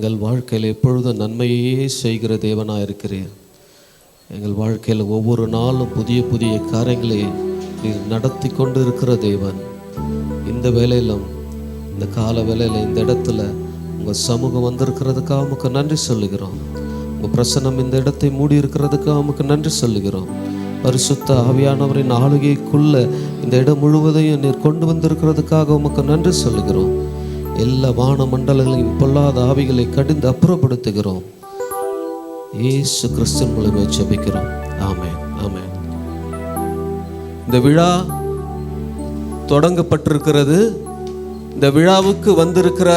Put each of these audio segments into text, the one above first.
எங்கள் வாழ்க்கையில் எப்பொழுதும் நன்மையே செய்கிற தேவனாக இருக்கிறீர். எங்கள் வாழ்க்கையில் ஒவ்வொரு நாளும் புதிய புதிய காரியங்களை நீர் நடத்தி கொண்டு இருக்கிற தேவன். இந்த வேளையிலும், இந்த கால வேளையில், இந்த இடத்துல உங்கள் சமூகம் வந்திருக்கிறதுக்காக உமக்கு நன்றி சொல்லுகிறோம். உங்கள் பிரசன்னம் இந்த இடத்தை மூடி இருக்கிறதுக்காக உமக்கு நன்றி சொல்லுகிறோம். பரிசுத்த ஆவியானவரின் ஆளுகைக்குள்ள இந்த இடம் முழுவதையும் நீர் கொண்டு வந்திருக்கிறதுக்காக உமக்கு நன்றி சொல்லுகிறோம். எல்லா வான மண்டலங்களையும் பொல்லாத ஆவிகளை கடிந்து அப்புறப்படுத்துகிறோம். இயேசு கிறிஸ்துவின் மூலமாக ஜெபிக்கிறோம். ஆமென், ஆமென். இந்த விழா தொடங்கப்பட்டிருக்கிறது. இந்த விழாவுக்கு வந்திருக்கிற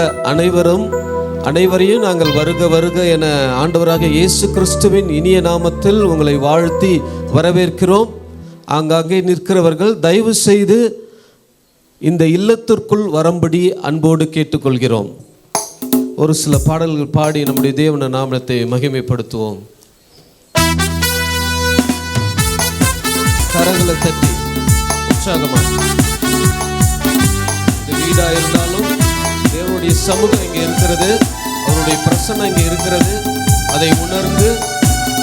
அனைவரையும் நாங்கள் வருக வருக என ஆண்டவராக இயேசு கிறிஸ்துவின் இனிய நாமத்தில் உங்களை வாழ்த்தி வரவேற்கிறோம். ஆங்காங்கே நிற்கிறவர்கள் தயவு செய்து இந்த இல்லத்திற்குள் வரும்படி அன்போடு கேட்டுக்கொள்கிறோம். ஒரு சில பாடல்கள் பாடி நம்முடைய தேவன நாமத்தை மகிமைப்படுத்துவோம். கரங்களை தட்டி உற்சாகமாக. இந்த வீடா இருந்தாலும் தேவனுடைய சமூகம் இங்கே இருக்கிறது, அவருடைய பிரசன்னம் இங்கே இருக்கிறது. அதை உணர்ந்து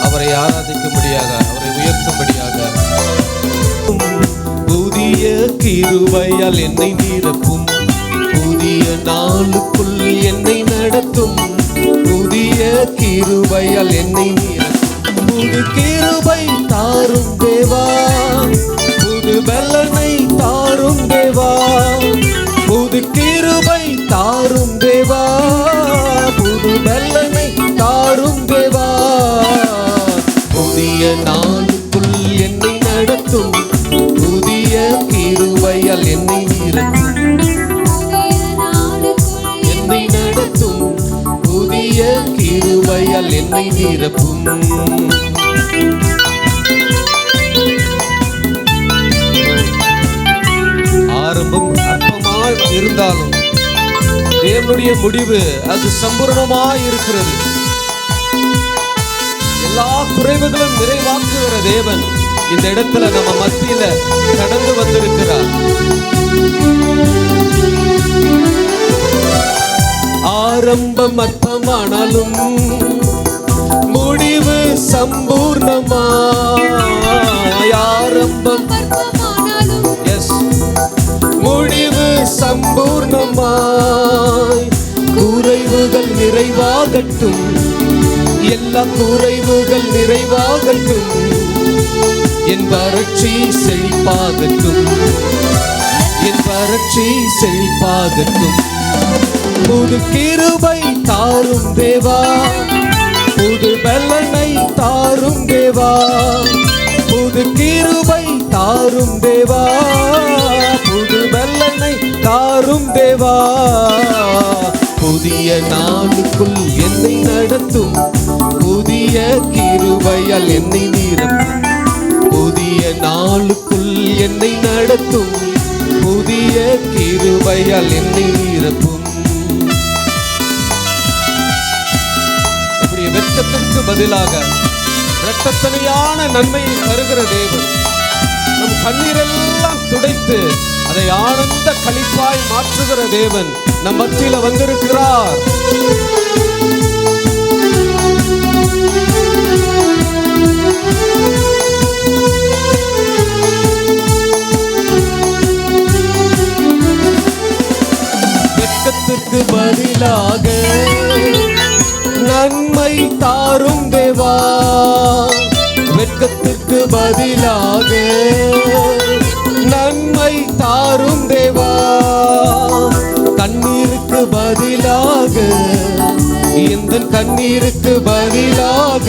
அவரை ஆராதிக்கும்படியாக, அவரை உயர்த்தும்படியாக. புதிய கிருபையால் என்னை நிரப்பும், புதிய நாளுக்குள் என்னை நடத்தும். புதிய கிருபையால் என்னை நிரப்பும், புது கிருபை தாரும் தேவா, புது பலனை தாரும் தேவா. புது கிருபை தாரும் தேவா, புது பலனை தாரும் தேவா. புதிய நாளுக்குள் என்னை நடத்தும், புதிய கிருபையால் என்னை நிரப்பும், என்னை நடத்தும். புதிய கிருபையால் என்னை நிரப்பும். ஆரம்பம் அற்பமாய் இருந்தாலும் தேவனுடைய முடிவு அது சம்பூர்ணமாய் இருக்கிறது. எல்லா குறைவுகளும் நிறைவாக்குகிற தேவன் இந்த இடத்துல நம்ம மத்தியில கடந்து வந்திருக்கிறார். ஆரம்பம் அற்பமானாலும் முடிவு சம்பூர்ணமாய். ஆரம்பம் முடிவு சம்பூர்ணமாய். குறைவுகள் நிறைவாகட்டும், எல்லா குறைவுகள் நிறைவாகட்டும். என் வறட்சி செழிப்பாகட்டும், என் வறட்சி செழிப்பாகட்டும். புது கிருபை தாரும் தேவா, புது பலனை தாரும் தேவா. புது கிருபை தாரும் தேவா, புது பலனை தாரும் தேவா. புதிய நாளுக்குள் என்னை நடத்தும், புதிய கிருபையால் என்னை நிரப்பும். புதிய நாளுக்குள் என்னை நடத்தும், புதிய கிருபையால் என்னை நிரப்பும். இப்படி வெட்கத்திற்கு பதிலாக இரட்டத்தனையான நன்மையை தருகிற தேவன் நம் கண்ணீரெல்லாம் துடைத்து அதை ஆனந்த களிப்பாய் மாற்றுகிற தேவன் நம் மத்தியில வந்திருக்கிறார். வெட்கத்திற்கு பதிலாக நன்மை தாரும் தேவா, வெட்கத்திற்கு பதிலாக நன்மை தாரும் தேவா. கண்ணீருக்கு பதிலாக, இந்த கண்ணீருக்கு பதிலாக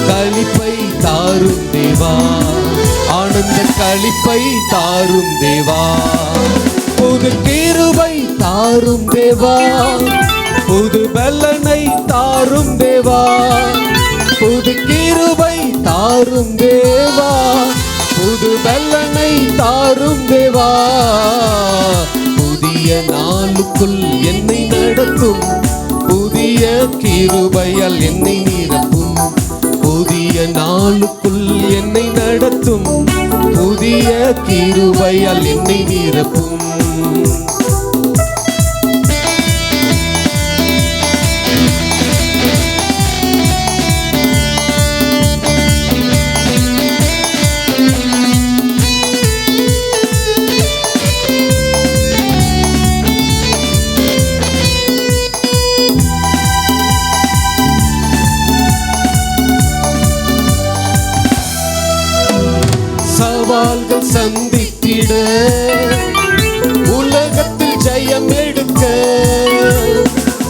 களிப்பை தாரும் தேவா, ஆனந்த களிப்பை தாரும் தேவா. புது கிருபை தாரும் தேவா, புது பலனை தாரும் தேவா. புது கிருபை தாரும் தேவா, புது பலனை தாரும் தேவா. புதிய நாளுக்குள் என்னை நடத்தும், புதிய கிருபையால் என்னை நிரப்பும். புதிய நாளுக்குள் என்னை நடத்தும், புதிய கிருபையால் என்னை நிரப்பும். சவால்கள் சந்தித்திட, உலகத்தில் ஜெயம் எடுக்க.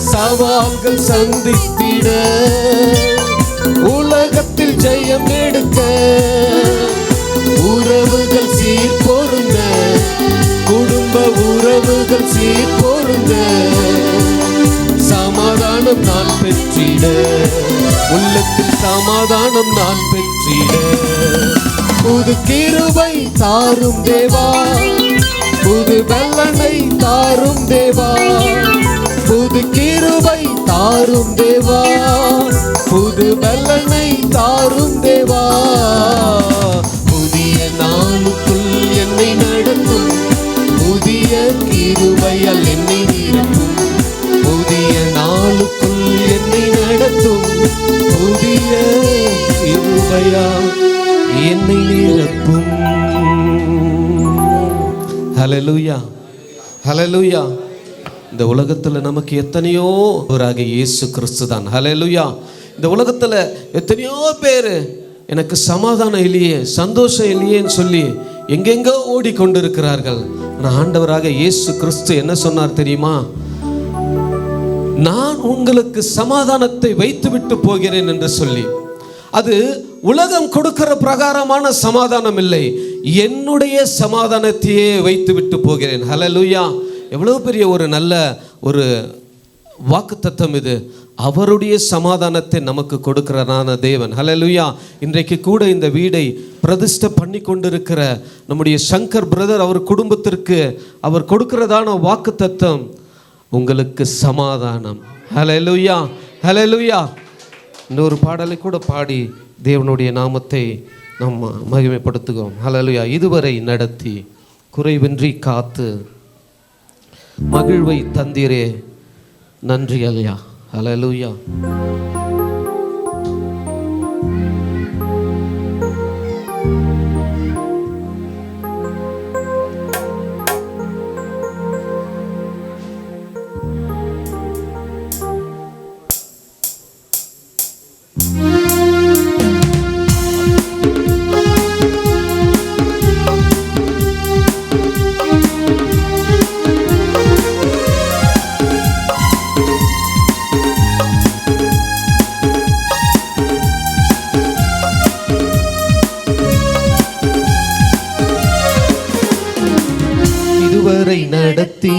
சவால்கள் சந்தித்திட, உலகத்தில் ஜெயம் எடுக்க. உறவுகள் சீர் பொருந்த, குடும்ப உறவுகள் சீர் பொருந்த. சமாதானம் நான் பெற்றிட, உள்ளத்தில் சமாதானம் நான் பெற்றிட. புது கிருபை தாரும் தேவா, புது பலனை தாரும் தேவா. புது கிருபை தாரும் தேவா, புது பலனை தாரும் தேவா. புதிய நாளுக்குள் என்னை நடத்தும், புதிய கிருபையால் என்னை நிரப்பும். புதிய நாளுக்குள் என்னை நடத்தும், புதிய கிருபையால் என்னை நிரப்பும். ஹல்லேலூயா, ஹல்லேலூயா. இந்த உலகத்தில் நமக்கு எத்தனையோ ஒருவராக இயேசு கிறிஸ்து தான். ஹல்லேலூயா. இந்த உலகத்தில் எத்தனையோ பேர் எனக்கு சமாதானம் இல்லையே, சந்தோஷம் இல்லையேன்னு சொல்லி எங்கெங்கோ ஓடிக்கொண்டிருக்கிறார்கள். ஆனால் ஆண்டவராக இயேசு கிறிஸ்து என்ன சொன்னார் தெரியுமா? நான் உங்களுக்கு சமாதானத்தை வைத்துவிட்டு போகிறேன் என்று சொல்லி. அது உலகம் கொடுக்கிற பிரகாரமான சமாதானம் இல்லை, என்னுடைய சமாதானத்தையே வைத்துவிட்டு போகிறேன். ஹல்லேலூயா. எவ்வளவு பெரிய ஒரு நல்ல ஒரு வாக்குத்தத்தம் இது. அவருடைய சமாதானத்தை நமக்கு கொடுக்கிறனான தேவன். ஹல்லேலூயா. இன்றைக்கு கூட இந்த வீடை பிரதிஷ்டை பண்ணி கொண்டிருக்கிற நம்முடைய சங்கர் பிரதர், அவர் குடும்பத்திற்கு அவர் கொடுக்கிறதான வாக்குத்தத்தம், உங்களுக்கு சமாதானம். ஹல்லேலூயா, ஹல்லேலூயா. இன்னொரு பாடலை கூட பாடி தேவனுடைய நாமத்தை நம்ம மகிமைப்படுத்துகிறோம். ஹல்லேலூயா. இதுவரை நடத்தி குறைவின்றி காத்து மகிழ்வை தந்தீரே, நன்றி ஐயா. ஹல்லேலூயா. நடத்தி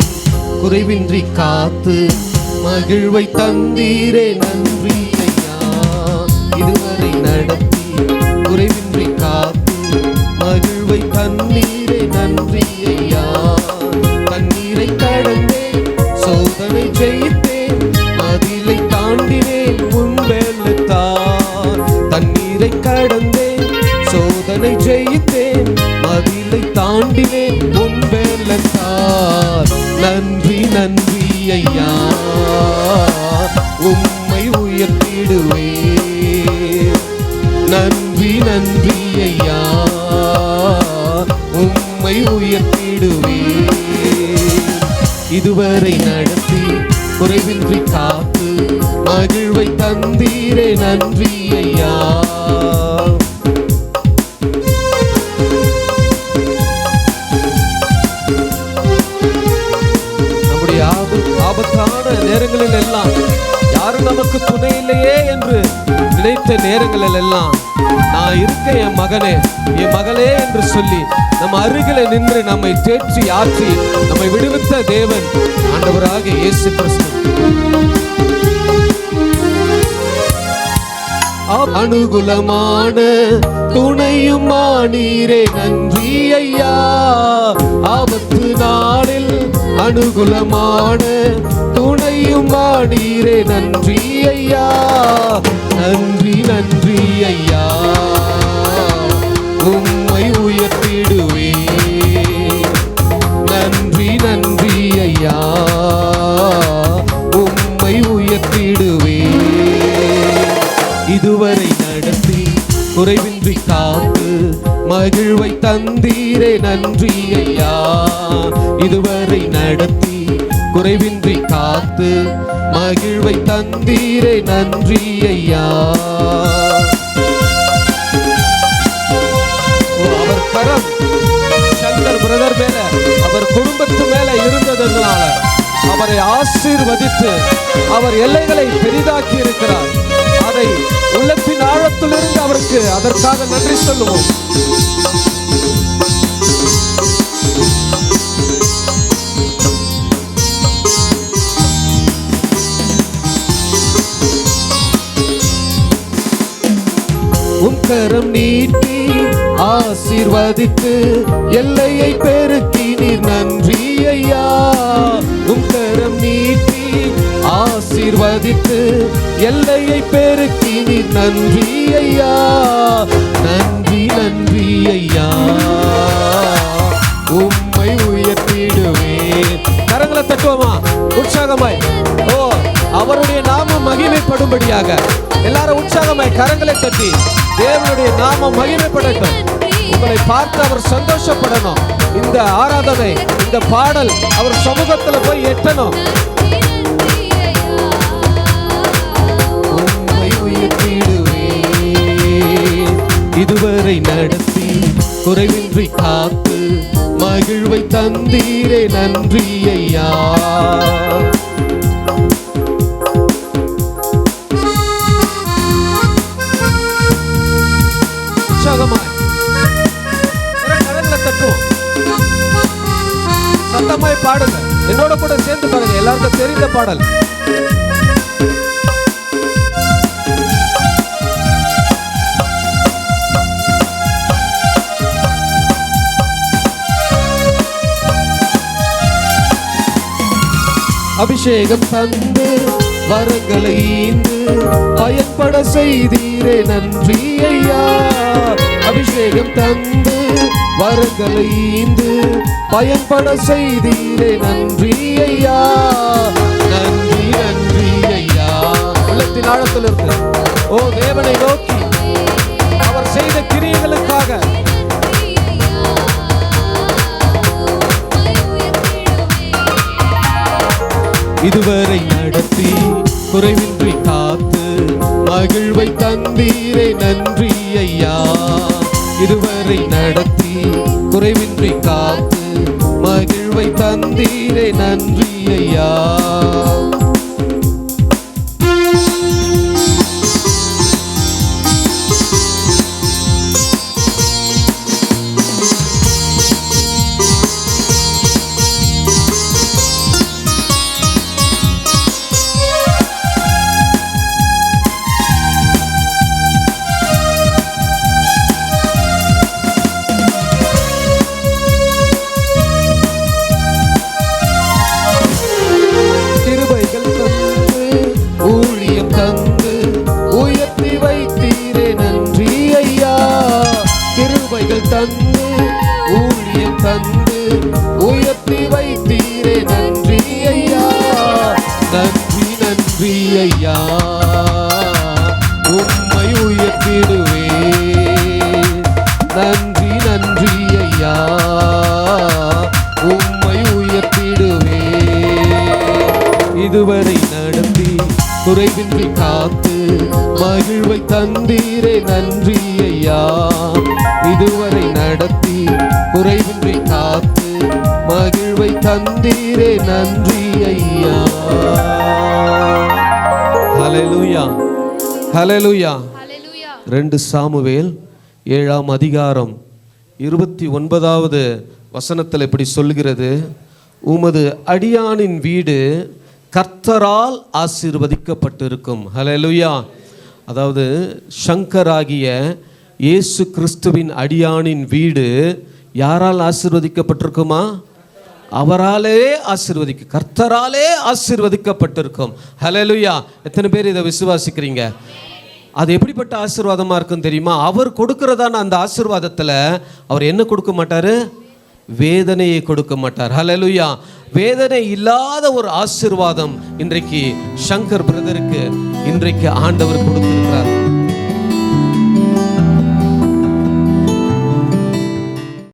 குறைவின்றி காத்து மகிழ்வை தந்தீரே, நன்றி ஐயா. இதுவரை நடத்தி குறைவின்றி காத்து மகிழ்வை தந்தீரே, நன்றி ஐயா. தண்ணீரை கடந்தேன், சோதனை ஜெயித்தேன், மதிலை தாண்டினேன் உன் வெள்ளத்தால். தண்ணீரை கடந்தேன், சோதனை ஜெயித்தேன், மதிலை தாண்டினேன் உன் வெள்ளத்தால். நன்றி நன்றி ஐயா, உம்மை உயர்த்திடுவேன். நன்றி நன்றி ஐயா, உம்மை உயர்த்திடுவேன். இதுவரை நடத்தி குறைவின்றி காத்து மகிழ்வை தந்தீரே, நன்றி ஐயா. ஆபத்தான நேரங்களில் எல்லாம் யாரும் நமக்கு துணை இல்லையே என்று நினைத்த நேரங்களில் எல்லாம் நான் இருக்க என் மகனே, என் மகளே என்று சொல்லி நம்ம அருகில நின்று நம்மை தேற்றி ஆற்றி நம்மை விடுவித்த தேவன் ஆண்டவராக இயேசு கிறிஸ்து. அனுகூலமான துணையும் நீரே, நன்றி ஐயா. ஆபத்து நாளில் அனுகூலமான துணையும் நீரே, நன்றி ஐயா. நன்றி நன்றி ஐயா, உம்மை உயர்த்திடுவேன். நன்றி நன்றி ஐயா, உம்மை உயர்த்திடுவேன். இதுவரை நடத்தி குறைவின்றி காத்து மகிழ்வை தந்தீரே, நன்றி ஐயா. இதுவரை நடத்தி குறைவின்றி காத்து மகிழ்வை தந்தீரே, நன்றி ஐயா. அவர் கரம் அவர் குடும்பத்து மேல இருந்ததுனால அவரை ஆசீர்வதித்து அவர் எல்லைகளை பெரிதாக்கி இருக்கிறார். அதை உள்ளத்தின் ஆழத்திலிருந்து அவருக்கு அதற்காக நன்றி சொல்லுவோம். கரம் நீட்டி ஆசீர்வதித்து எல்லையை பெருக்கி நீர் நன்றி ஐயா. கரம் நீட்டி ஆசீர்வதித்து எல்லையை பெருக்கி நீர் நன்றி ஐயா. நன்றி நன்றி ஐயா, உம்மை உயர்த்திடுவேன். கரங்களை தட்டுவோமா உற்சாகமாய்? ஓ, அவருடைய நாமம் மகிமைப்படும்படியாக எல்லாரும் உற்சாகமாய் கரங்களை தட்டி தேவனுடைய நாமம் மகிமைப்படட்டும். உங்களை பார்த்து அவர் சந்தோஷப்படணும். இந்த ஆராதனை, இந்த பாடல் அவர் சமூகத்துல போய் எட்டணும். உம்மை உயர்த்திடுவேன். இதுவரை நடத்தி குறைவின்றி காத்து மகிழ்வை தந்தீரே நன்றி ஐயா. சத்தமாய் பாடுங்க, என்னோட கூட சேர்ந்து பாருங்க. எல்லாருக்கும் தெரிந்த பாடல். அபிஷேகம் தந்து வரங்களை ஈந்து பயன்பட செய்தீரே நன்றி ஐயா. அபிஷேகம் தந்து வரங்களை ஈந்து பயன்பட செய்தீரே நன்றி ஐயா. நன்றி நன்றி ஐயா. உள்ளத்தின் ஆழத்தில் இருக்கு ஓ தேவனை நோக்கி அவர் செய்த கிரியைகளுக்காக இதுவரை நடத்தி குறைவின்றி காத்து மகிழ்வை தந்தீரே நன்றி ஐயா. இதுவரை நடத்தி குறைவின்றி காத்து மகிழ்வை தந்தீரே நன்றி ஐயா. தந்து ஊழியம் தந்து உயர்த்தி வைத்தீரே நன்றி ஐயா. நன்றி நன்றி ஐயா, உம்மை உயர்த்திடுவேன். நன்றி நன்றி ஐயா, உம்மை உயர்த்திடுவேன். இதுவரை நடத்தி குறைவின்றி காத்து மகிழ்வை தந்தீரே நன்றி ஐயா. இதுவரை நடத்தி குறைவின்றி காத்து மகிழ்வை தந்தீரே நன்றி ஐயா. ஹல்லேலூயா, ஹல்லேலூயா. 2 சாமுவேல் 7ஆம் அதிகாரம் 29வது வசனத்தில் இப்படி சொல்கிறது, உமது அடியானின் வீடு கர்த்தரால் ஆசீர்வதிக்கப்பட்டிருக்கும். ஹல்லேலூயா. அதாவது சங்கராகிய இயேசு கிறிஸ்துவின் அடியானின் வீடு யாரால் ஆசீர்வதிக்கப்பட்டிருக்குமா? அவராலே கர்த்தராலே ஆசீர்வதிக்கப்பட்டிருக்கும். ஹல்லேலூயா. எத்தனை பேர் இதை விசுவாசிக்கிறீங்க? அது எப்படிப்பட்ட ஆசீர்வாதமாக இருக்குன்னு தெரியுமா? அவர் கொடுக்கிறதான அந்த ஆசீர்வாதத்தில் அவர் என்ன கொடுக்க மாட்டார்? வேதனையை கொடுக்க மாட்டார். ஹல்லேலூயா. வேதனை இல்லாத ஒரு ஆசீர்வாதம் இன்றைக்கு சங்கர் பிரதருக்கு இன்றைக்கு ஆண்டவர் கொடுத்திருக்கிறார்.